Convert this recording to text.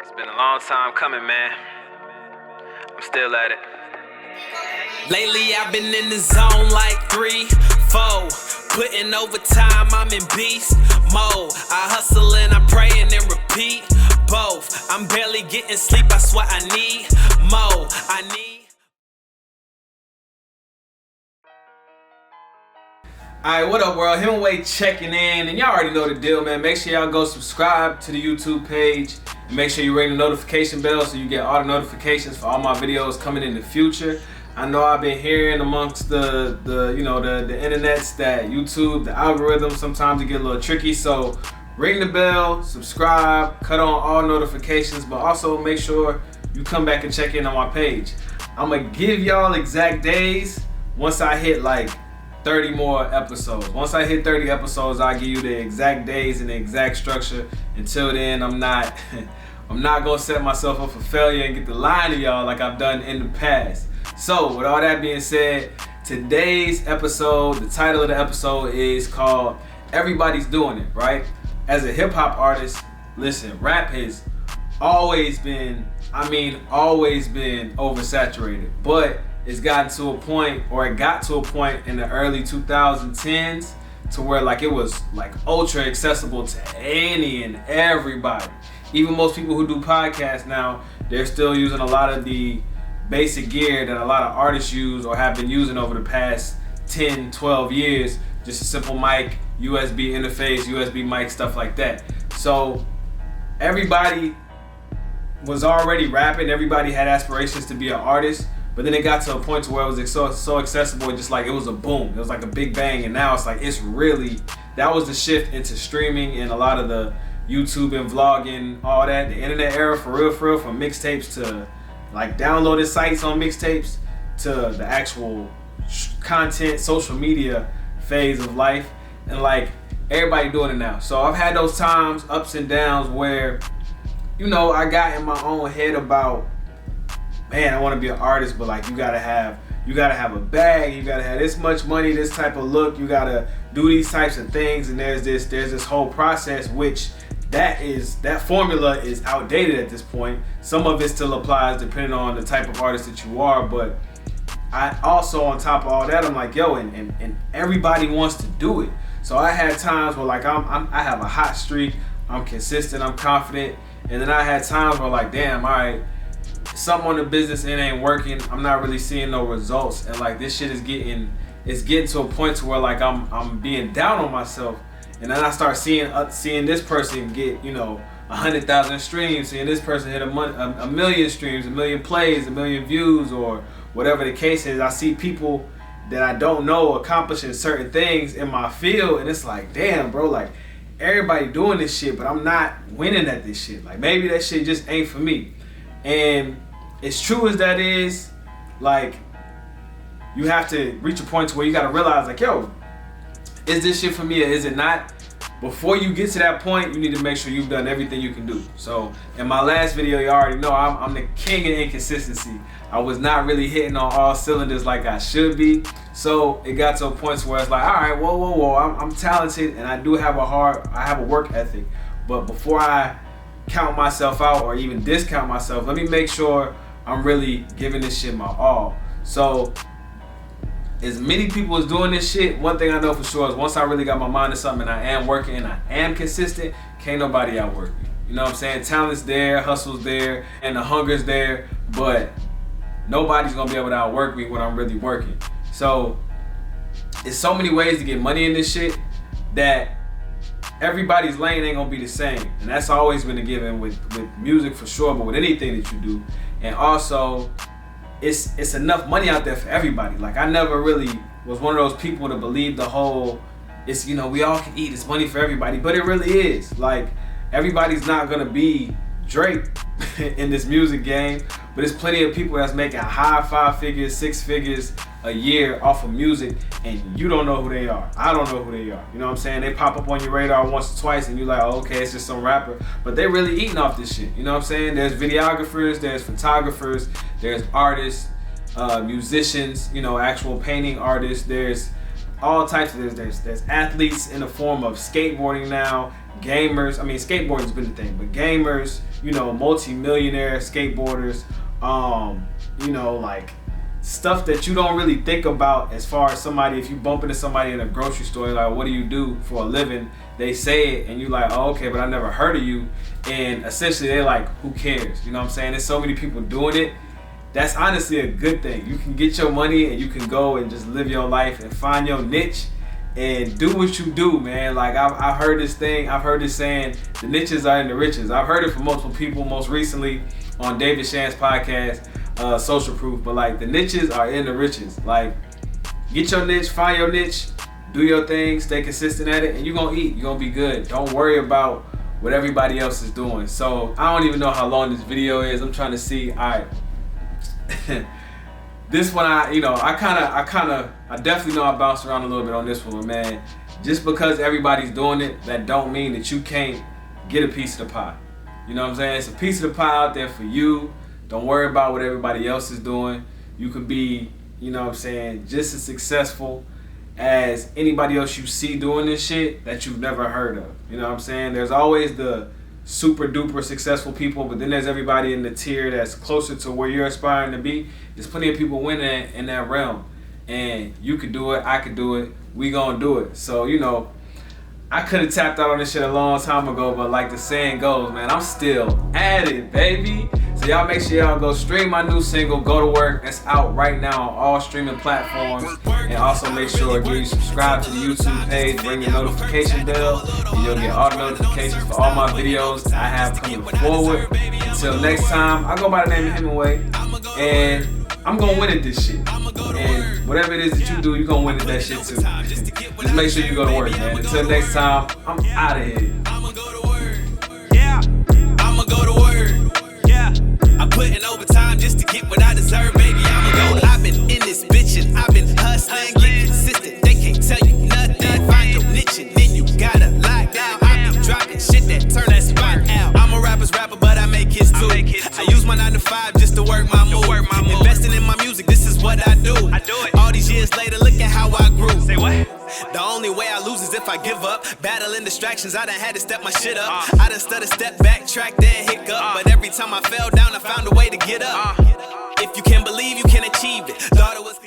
It's been a long time coming, man. I'm still at it. Lately I've been in the zone like 3, 4. Putting overtime, I'm in beast mode. I hustle and I pray and then repeat both. I'm barely getting sleep, I swear I need more. Alright, what up, world? Hemingway checking in, and y'all already know the deal, man. Make sure y'all go subscribe to the YouTube page, and make sure you ring the notification bell so you get all the notifications for all my videos coming in the future. I know I've been hearing amongst the internets that YouTube, the algorithm, sometimes it get a little tricky, so ring the bell, subscribe, cut on all notifications, but also make sure you come back and check in on my page. I'm gonna give y'all exact days once I hit like 30 more episodes. Once I hit 30 episodes, I'll give you the exact days and the exact structure. Until then, I'm not gonna set myself up for failure and get the line to y'all like I've done in the past. So with all that being said, today's episode, the title of the episode is called Everybody's Doing It, right? As a hip hop artist, listen, rap has always been oversaturated, but it's gotten to a point, or it got to a point in the early 2010s to where like it was like ultra accessible to any and everybody. Even most people who do podcasts now, they're still using a lot of the basic gear that a lot of artists use or have been using over the past 10, 12 years. Just a simple mic, USB interface, USB mic, stuff like that. So everybody was already rapping, everybody had aspirations to be an artist, but then it got to a point to where it was so accessible, just like it was a boom. It was like a big bang, and now it's like that was the shift into streaming and a lot of the YouTube and vlogging, all that, the internet era for real, from mixtapes to like downloaded sites on mixtapes to the actual content, social media phase of life, and like everybody doing it now. So I've had those times, ups and downs, where I got in my own head about, man, I want to be an artist, but like you gotta have a bag, you gotta have this much money, this type of look, you gotta do these types of things, and there's this whole process, which that formula is outdated at this point. Some of it still applies depending on the type of artist that you are, but I also, on top of all that, I'm like, yo, and everybody wants to do it. So I had times where like I have a hot streak, I'm consistent, I'm confident, and then I had times where like, damn, all right, something on the business, it ain't working, I'm not really seeing no results, and like this shit is getting to a point to where like I'm being down on myself, and then I start seeing this person get 100,000 streams, seeing this person hit a million streams, a million plays, a million views, or whatever the case is. I see people that I don't know accomplishing certain things in my field, and it's like, damn, bro, like everybody doing this shit, but I'm not winning at this shit. Like maybe that shit just ain't for me. And as true as that is, like, you have to reach a point to where you gotta realize, like, yo, is this shit for me or is it not? Before you get to that point, you need to make sure you've done everything you can do. So in my last video, you already know I'm the king of inconsistency. I was not really hitting on all cylinders like I should be. So it got to a point where it's like, all right, whoa, I'm talented and I do have I have a work ethic. But before I count myself out or even discount myself, let me make sure I'm really giving this shit my all. So as many people as doing this shit, one thing I know for sure is once I really got my mind to something and I am working and I am consistent, can't nobody outwork me. You know what I'm saying? Talent's there, hustle's there, and the hunger's there, but nobody's gonna be able to outwork me when I'm really working. So it's so many ways to get money in this shit that everybody's lane ain't gonna be the same, and that's always been a given with music for sure, but with anything that you do. And also, it's enough money out there for everybody. Like I never really was one of those people to believe the whole, it's we all can eat, it's money for everybody, but it really is. Like everybody's not gonna be Drake in this music game, but there's plenty of people that's making high 5 figures, 6 figures a year off of music, and you don't know who they are. I don't know who they are. You know what I'm saying? They pop up on your radar once or twice and you're like, oh, okay, it's just some rapper, but they really eating off this shit. You know what I'm saying? There's videographers, there's photographers, there's artists, musicians, actual painting artists, there's all types of, there's athletes in the form of skateboarding now, gamers. I mean, skateboarding's been the thing, but gamers, you know, multi-millionaire skateboarders, you know, like stuff that you don't really think about as far as somebody, if you bump into somebody in a grocery store, like, what do you do for a living? They say it and you like, oh, okay, but I never heard of you. And essentially they're like, who cares? You know what I'm saying? There's so many people doing it. That's honestly a good thing. You can get your money and you can go and just live your life and find your niche and do what you do, man. Like I've heard this saying, the niches are in the riches. I've heard it from multiple people, most recently on David Shan's podcast, Social Proof. But like, the niches are in the riches. Like, get your niche, find your niche, do your thing, stay consistent at it, and you're gonna eat. You're gonna be good. Don't worry about what everybody else is doing. So I don't even know how long this video is. I'm trying to see. All right. This one, I definitely know I bounced around a little bit on this one, but man, just because everybody's doing it, that don't mean that you can't get a piece of the pie. You know what I'm saying? It's a piece of the pie out there for you. Don't worry about what everybody else is doing. You could be, you know what I'm saying, just as successful as anybody else you see doing this shit that you've never heard of. You know what I'm saying? There's always the super duper successful people, but then there's everybody in the tier that's closer to where you're aspiring to be. There's plenty of people winning in that realm, and you could do it, I could do it, we gonna do it. So, you know, I could have tapped out on this shit a long time ago, but like the saying goes, man, I'm still at it, baby. So y'all make sure y'all go stream my new single, Go to Work. That's out right now on all streaming platforms. And also make sure you subscribe to the YouTube page, ring the notification bell, and you'll get all the notifications for all my videos I have coming forward. Until next time, I go by the name of Hemingway, and I'm gonna win at this shit. And whatever it is that you do, you're gonna win at that shit too. Just make sure you go to work, man. Until next time, I'm out of here. I'ma go to work. Yeah, I'ma go to work. Yeah, I'm putting overtime just to get what I deserve, baby. I'ma go. I've been in this bitch and I've been hustling, get consistent. They can't tell you nothing. Find your niche and then you gotta lock down. I be dropping shit that turn that spot out. I'm a rapper's rapper, but I make hits too. I use my 9 to 5 just to work my move. Investing in my music, this is what I do. All these years later, look at how I grew. Say what? The only way I lose is if I give up. Battling distractions, I done had to step my shit up. I done studied step back, track, then hiccup. But every time I fell down, I found a way to get up. If you can believe, you can achieve it. Thought it was